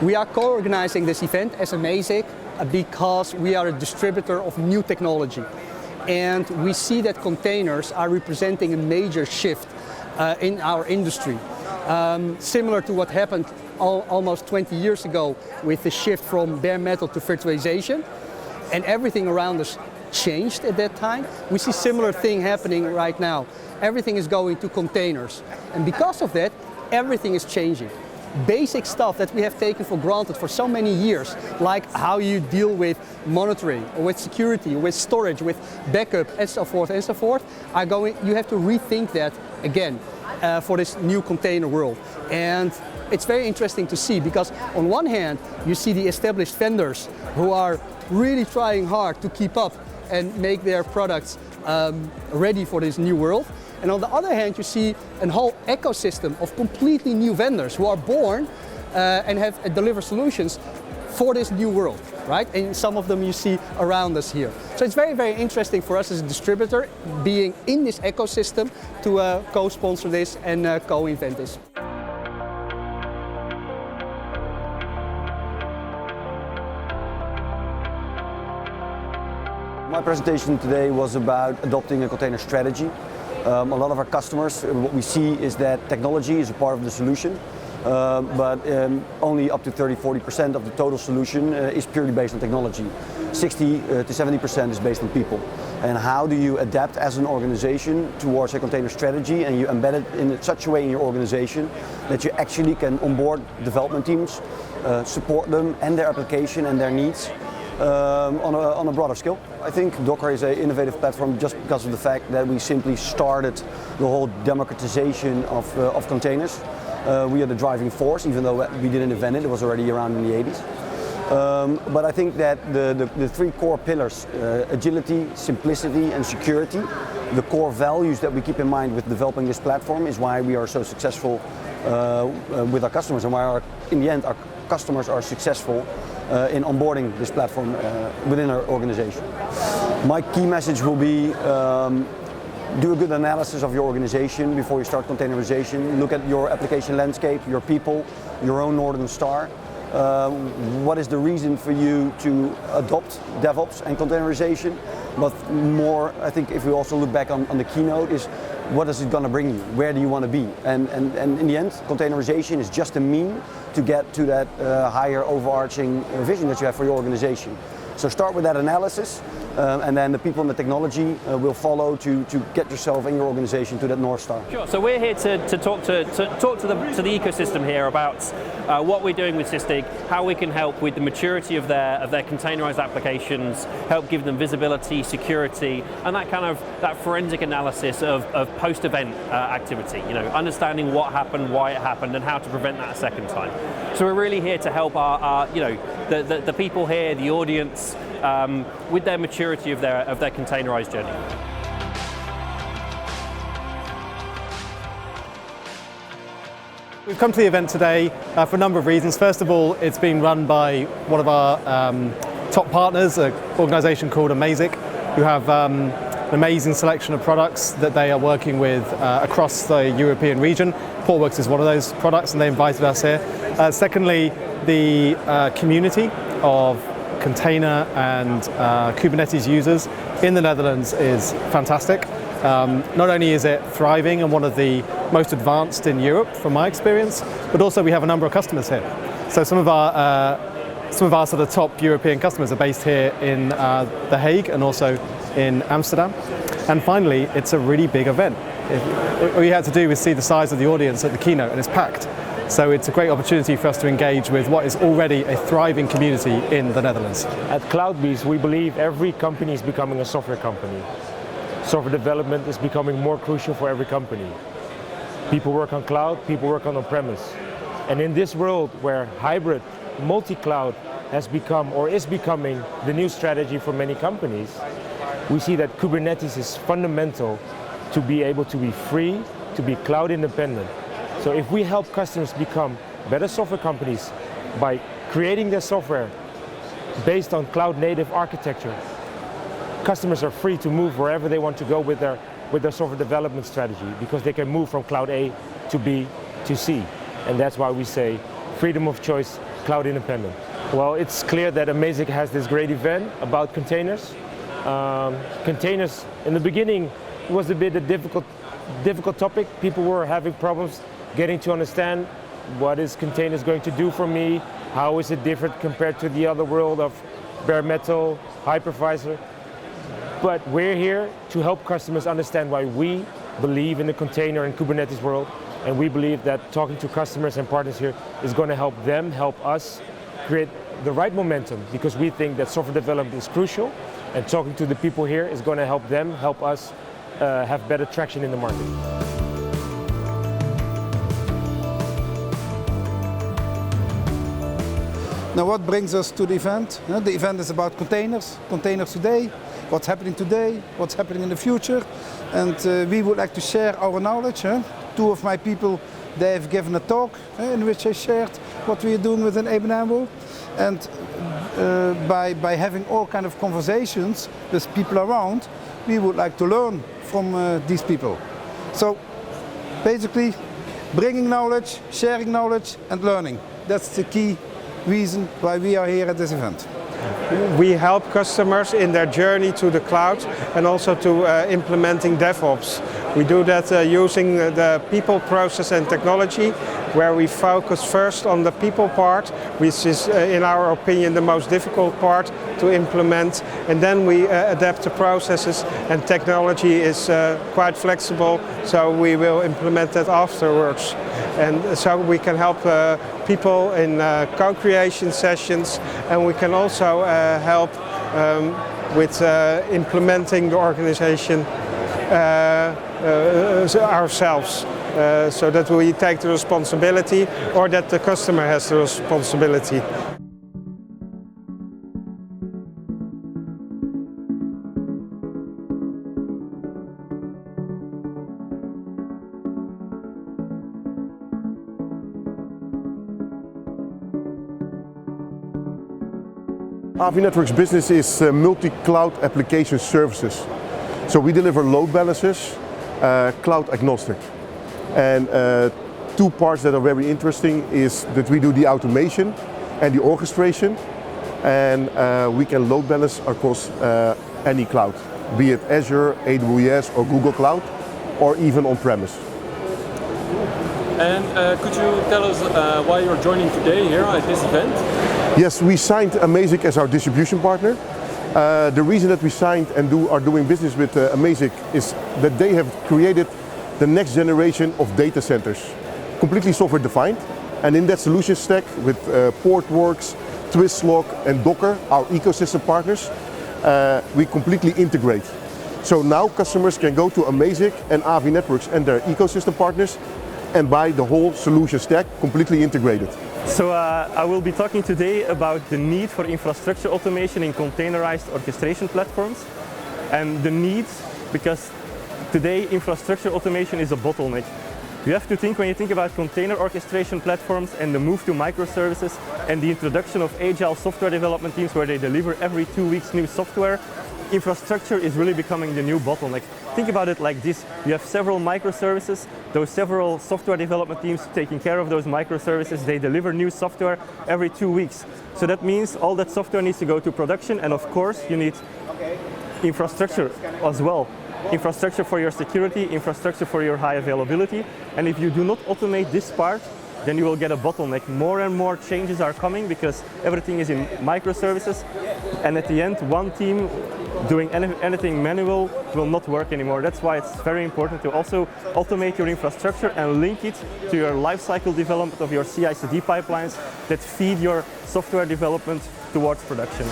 We are co-organizing this event as Amazic because we are a distributor of new technology. And we see that containers are representing a major shift in our industry. Similar to what happened almost 20 years ago with the shift from bare metal to virtualization, and everything around us changed at that time. We see similar thing happening right now. Everything is going to containers, and because of that, everything is changing. Basic stuff that we have taken for granted for so many years, like how you deal with monitoring, or with security, with storage, with backup, and so forth, you have to rethink that again for this new container world. And it's very interesting to see, because on one hand, you see the established vendors who are really trying hard to keep up and make their products ready for this new world. And on the other hand, you see a whole ecosystem of completely new vendors who are born and have deliver solutions for this new world, right? And some of them you see around us here. So it's very, very interesting for us as a distributor being in this ecosystem to co-sponsor this and co-invent this. My presentation today was about adopting a container strategy. A lot of our customers, what we see is that technology is a part of the solution, but only up to 30–40% of the total solution is purely based on technology. 60–70% is based on people. And how do you adapt as an organization towards a container strategy, and you embed it in such a way in your organization that you actually can onboard development teams, support them and their application and their needs on a broader scale. I think Docker is an innovative platform just because of the fact that we simply started the whole democratization of containers. We are the driving force, even though we didn't invent it, it was already around in the 80s. But I think that the three core pillars, agility, simplicity and security, the core values that we keep in mind with developing this platform is why we are so successful with our customers, and why in the end our customers are successful in onboarding this platform within our organization. My key message will be do a good analysis of your organization before you start containerization. Look at your application landscape, your people, your own Northern Star. What is the reason for you to adopt DevOps and containerization? But more, I think if we also look back on the keynote, is what is it going to bring you? Where do you want to be? And in the end, containerization is just a mean to get to that higher overarching vision that you have for your organization. So start with that analysis, and then the people and the technology will follow to get yourself and your organization to that North Star. Sure. So we're here to talk to the ecosystem here about what we're doing with Sysdig, how we can help with the maturity of their containerized applications, help give them visibility, security, and that forensic analysis of post-event activity. You know, understanding what happened, why it happened, and how to prevent that a second time. So we're really here to help our the people here, the audience, with their maturity of their containerized journey. We've come to the event today for a number of reasons. First of all, it's been run by one of our top partners, an organization called Amazic, who have an amazing selection of products that they are working with across the European region. Portworx is one of those products, and they invited us here. Secondly, the community of container and Kubernetes users in the Netherlands is fantastic. Not only is it thriving and one of the most advanced in Europe from my experience, but also we have a number of customers here. So some of our sort of top European customers are based here in The Hague and also in Amsterdam. And finally, it's a really big event. All you had to do was see the size of the audience at the keynote, and it's packed. So it's a great opportunity for us to engage with what is already a thriving community in the Netherlands. At Cloudbees, we believe every company is becoming a software company. Software development is becoming more crucial for every company. People work on cloud, people work on on-premise. And in this world where hybrid, multi-cloud has become or is becoming the new strategy for many companies, we see that Kubernetes is fundamental to be able to be free, to be cloud independent. So if we help customers become better software companies by creating their software based on cloud native architecture, customers are free to move wherever they want to go with their software development strategy, because they can move from cloud A to B to C. And that's why we say freedom of choice cloud independent? Well, it's clear that Amazic has this great event about containers. Containers, in the beginning, was a bit a difficult topic. People were having problems getting to understand what is containers going to do for me, how is it different compared to the other world of bare metal, hypervisor. But we're here to help customers understand why we believe in the container and Kubernetes world, and we believe that talking to customers and partners here is going to help them, help us create the right momentum, because we think that software development is crucial, and talking to the people here is going to help them, help us have better traction in the market. Now what brings us to the event? The event is about containers today, what's happening today, what's happening in the future, and we would like to share our knowledge. Two of my people, they have given a talk in which they shared what we are doing within ABN AMRO, and by having all kind of conversations with people around, we would like to learn from these people. So basically bringing knowledge, sharing knowledge and learning. That's the key reason why we are here at this event. We help customers in their journey to the cloud and also to implementing DevOps. We do that using the people, process and technology, where we focus first on the people part, which is in our opinion the most difficult part to implement, and then we adapt the processes, and technology is quite flexible, so we will implement that afterwards. And so we can help people in co-creation sessions, and we can also help with implementing the organization ourselves, so that we take the responsibility or that the customer has the responsibility. AV Networks' business is multi-cloud application services. So we deliver load balancers, cloud agnostic. And two parts that are very interesting is that we do the automation and the orchestration, and we can load balance across any cloud, be it Azure, AWS or Google Cloud, or even on-premise. And could you tell us why you're joining today here at this event? Yes, we signed Amazic as our distribution partner. The reason that we signed and are doing business with Amazic is that they have created the next generation of data centers, completely software defined. And in that solution stack with Portworx, Twistlock and Docker, our ecosystem partners, we completely integrate. So now customers can go to Amazic and AV Networks and their ecosystem partners and buy the whole solution stack completely integrated. So I will be talking today about the need for infrastructure automation in containerized orchestration platforms, and the need because today infrastructure automation is a bottleneck. You have to think, when you think about container orchestration platforms and the move to microservices and the introduction of agile software development teams where they deliver every 2 weeks new software, infrastructure is really becoming the new bottleneck. Think about it like this: you have several microservices, those several software development teams taking care of those microservices, they deliver new software every 2 weeks. So that means all that software needs to go to production, and of course you need infrastructure as well. Infrastructure for your security, infrastructure for your high availability, and if you do not automate this part, then you will get a bottleneck. More and more changes are coming because everything is in microservices, and at the end one team doing anything manual will not work anymore. That's why it's very important to also automate your infrastructure and link it to your lifecycle development of your CI/CD pipelines that feed your software development towards production.